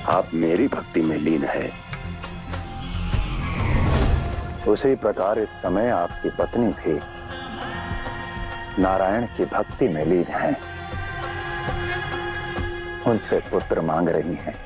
आप मेरी भक्ति में लीन है, उसी प्रकार इस समय आपकी पत्नी भी नारायण की भक्ति में लीन है, उनसे पुत्र मांग रही हैं।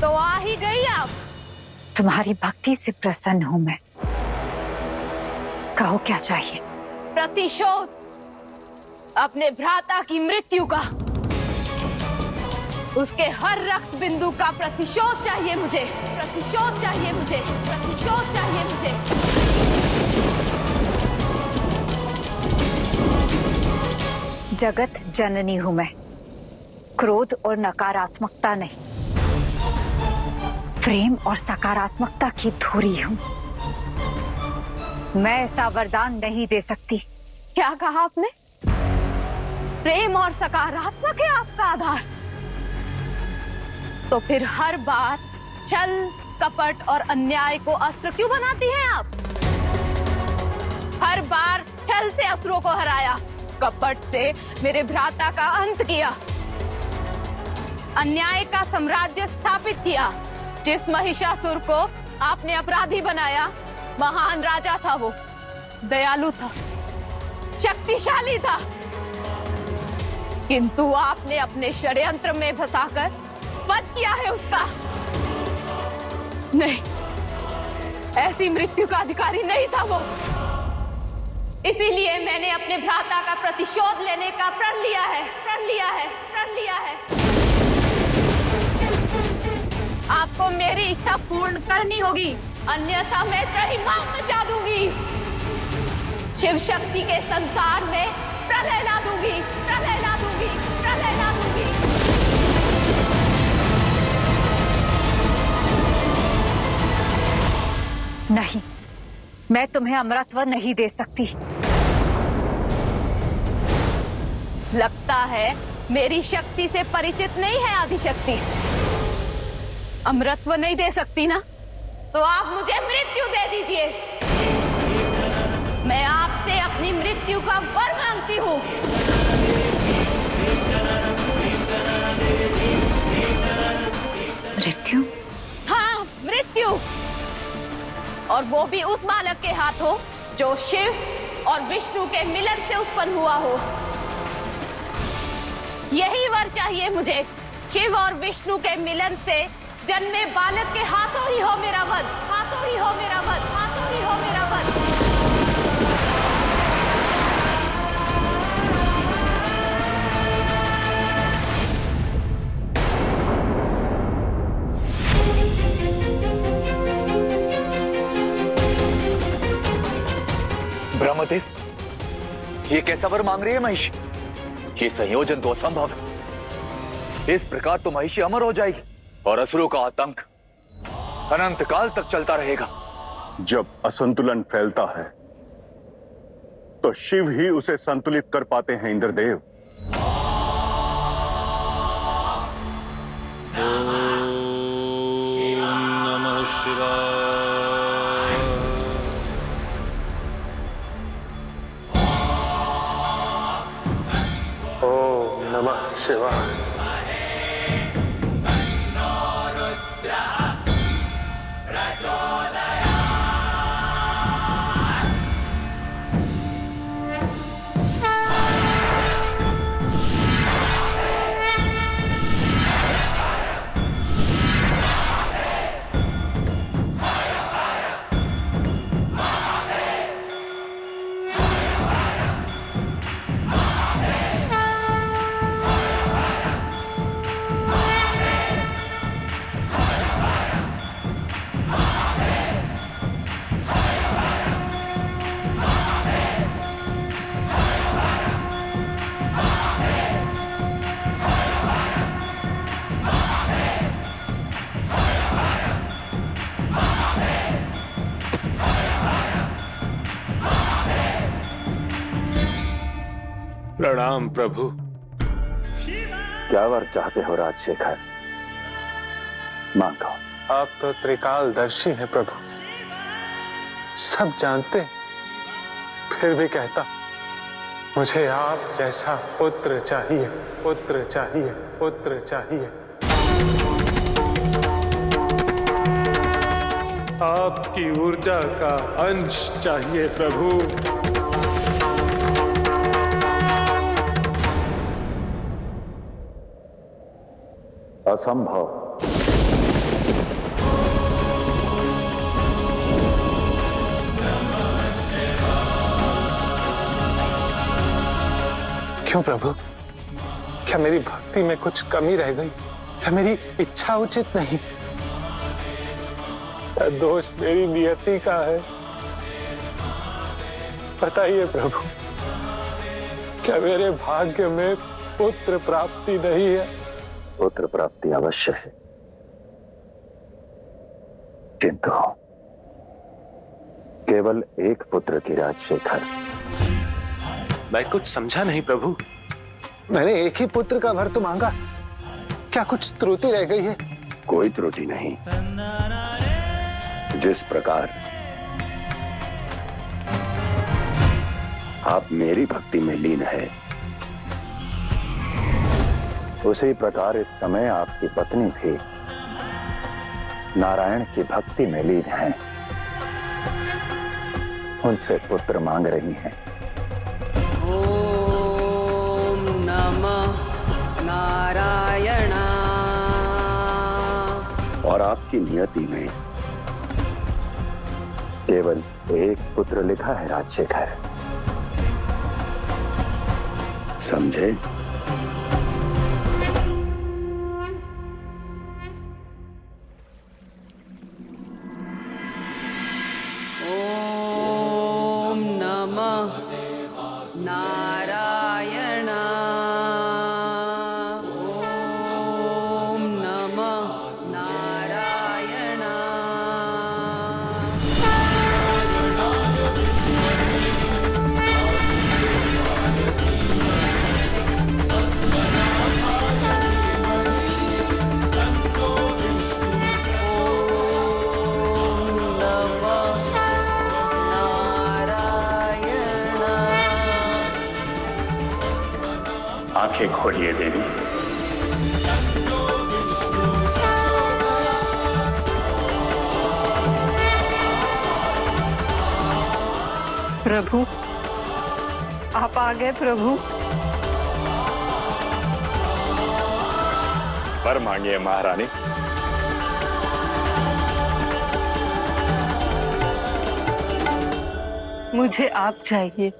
तो आ ही गई आप। तुम्हारी भक्ति से प्रसन्न हूं मैं। कहो क्या चाहिए? प्रतिशोध, अपने भ्राता की मृत्यु का, उसके हर रक्त बिंदु का प्रतिशोध चाहिए मुझे। प्रतिशोध चाहिए मुझे। प्रतिशोध चाहिए मुझे। जगत जननी हूं मैं, क्रोध और नकारात्मकता नहीं, प्रेम और सकारात्मकता की धुरी हूं। मैं ऐसा वरदान नहीं दे सकती। क्या कहा आपने? प्रेम और सकारात्मक है आपका आधार? तो फिर हर बार छल, कपट और अन्याय को अस्त्र क्यों बनाती हैं आप? हर बार छल से असुरों को हराया, कपट से मेरे भ्राता का अंत किया, अन्याय का साम्राज्य स्थापित किया। जिस महिषासुर को आपने अपराधी बनाया, महान राजा था वो, दयालु था, शक्तिशाली था, किंतु आपने अपने षड्यंत्र में फंसाकर वध किया है उसका। नहीं, ऐसी मृत्यु का अधिकारी नहीं था वो। इसीलिए मैंने अपने भ्राता का प्रतिशोध लेने का प्रण लिया है। प्रण लिया है। प्रण लिया है। आपको मेरी इच्छा पूर्ण करनी होगी, अन्यथा मैं त्रहिमाम मचा दूंगी। शिव शक्ति के संसार में प्रलय ला दूंगी। प्रलय ला दूंगी। प्रलय ला दूंगी। नहीं, मैं तुम्हें अमरत्व नहीं दे सकती। लगता है मेरी शक्ति से परिचित नहीं है आदिशक्ति। अमरत्व नहीं दे सकती ना, तो आप मुझे मृत्यु दे दीजिए। मैं आपसे अपनी मृत्यु का वर मांगती हूँ। मृत्यु? हाँ, मृत्यु, और वो भी उस बालक के हाथों जो शिव और विष्णु के मिलन से उत्पन्न हुआ हो। यही वर चाहिए मुझे। शिव और विष्णु के मिलन से जन्मे बालक के हाथों ही हो मेरा वध। हाथों ही हो मेरा वध। हाथों ही हो मेरा वध। ब्रह्मदेव, ये कैसा वर मांग रही है महिषी? ये संयोजन तो असंभव है। इस प्रकार तो महिषी अमर हो जाएगी और असुरों का आतंक अनंत काल तक चलता रहेगा। जब असंतुलन फैलता है तो शिव ही उसे संतुलित कर पाते हैं इंद्रदेव। नमः शिवाय। ओम नमः शिवाय। प्रणाम प्रभु। क्या वर चाहते हो राजशेखर? मांगो। आप तो त्रिकालदर्शी हैं प्रभु, सब जानते हैं, फिर भी कहता मुझे आप जैसा पुत्र चाहिए, पुत्र चाहिए, पुत्र चाहिए। आपकी ऊर्जा का अंश चाहिए प्रभु। असंभव। क्यों प्रभु? क्या मेरी भक्ति में कुछ कमी रह गई? क्या मेरी इच्छा उचित नहीं? क्या दोष मेरी नियति का है? बताइए प्रभु, क्या मेरे भाग्य में पुत्र प्राप्ति नहीं है? पुत्र प्राप्ति अवश्य है, किंतु केवल एक पुत्र की राजशेखर। मैं कुछ समझा नहीं प्रभु। मैंने एक ही पुत्र का वर तो मांगा, क्या कुछ त्रुटि रह गई है? कोई त्रुटि नहीं। जिस प्रकार आप मेरी भक्ति में लीन है, उसी प्रकार इस समय आपकी पत्नी भी नारायण की भक्ति में लीन है, उनसे पुत्र मांग रही हैं। ओम नमः नारायण। और आपकी नियति में केवल एक पुत्र लिखा है राजशेखर, समझे? ओम नमः नारायण। ओम नमः नारायण। आंखें खोलिए देवी। प्रभु, आप आ गए प्रभु। वर मांगिए महारानी। मुझे आप चाहिए,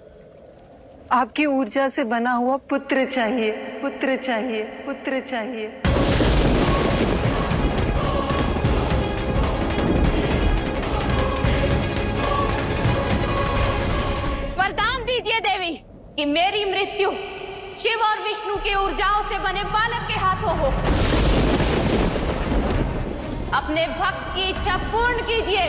आपकी ऊर्जा से बना हुआ पुत्र चाहिए, पुत्र चाहिए, पुत्र चाहिए। वरदान दीजिए देवी कि मेरी मृत्यु शिव और विष्णु की ऊर्जाओं से बने बालक के हाथों हो। अपने भक्त की इच्छा पूर्ण कीजिए।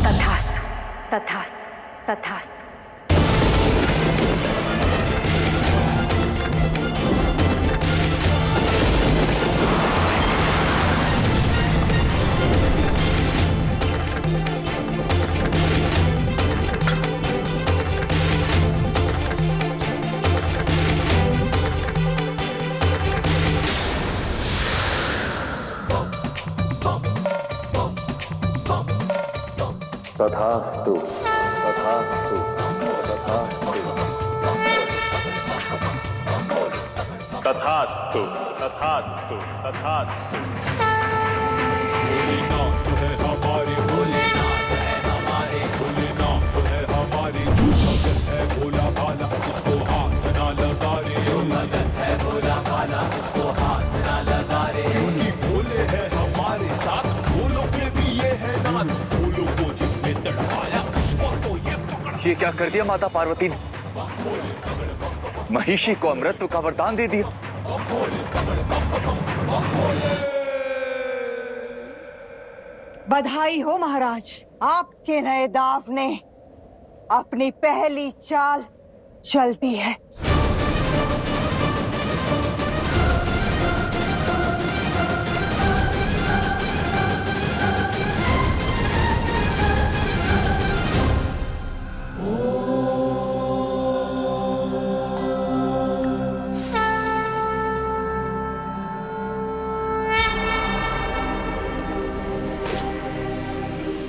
तथास्तु, तथास्तु, तथास्तु। तथास्तु, तथास्तु, तथास्तु, तथास्तु, तथास्तु, तथास्तु। भोलेनाथ है हमारे, भोलेनाथ है हमारे, भोलेनाथ है हमारे। जो भगत है भोला भाला उसको हाथ ना लगा रे, जो भगत है भोला भाला उसको हाथ ना लगा रे। क्योंकि भोले है ये क्या कर दिया माता पार्वती ने? महिषी को अमृतत्व का वरदान दे दिया। बधाई हो महाराज, आपके नए दाव ने अपनी पहली चाल चल दी है।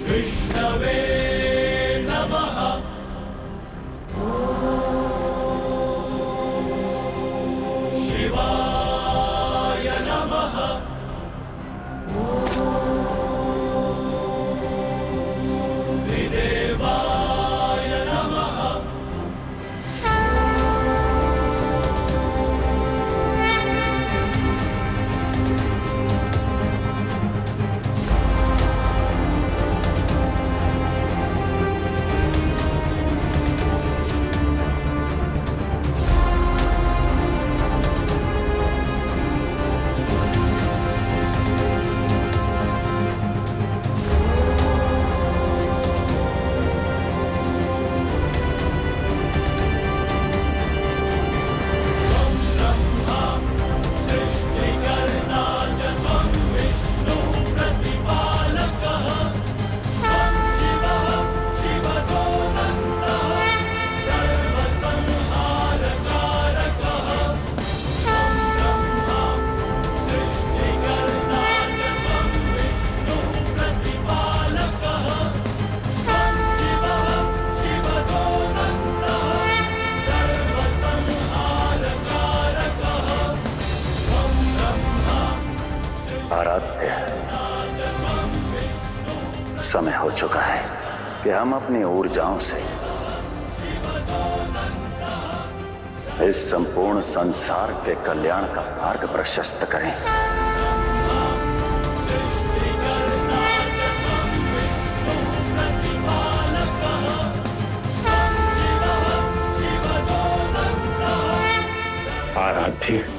विष्णवे नमः। शिवाय नमः। त्रिदेवाय नमः। आराध्य, समय हो चुका है कि हम अपनी ऊर्जाओं से इस संपूर्ण संसार के कल्याण का मार्ग प्रशस्त करें। आराध्य,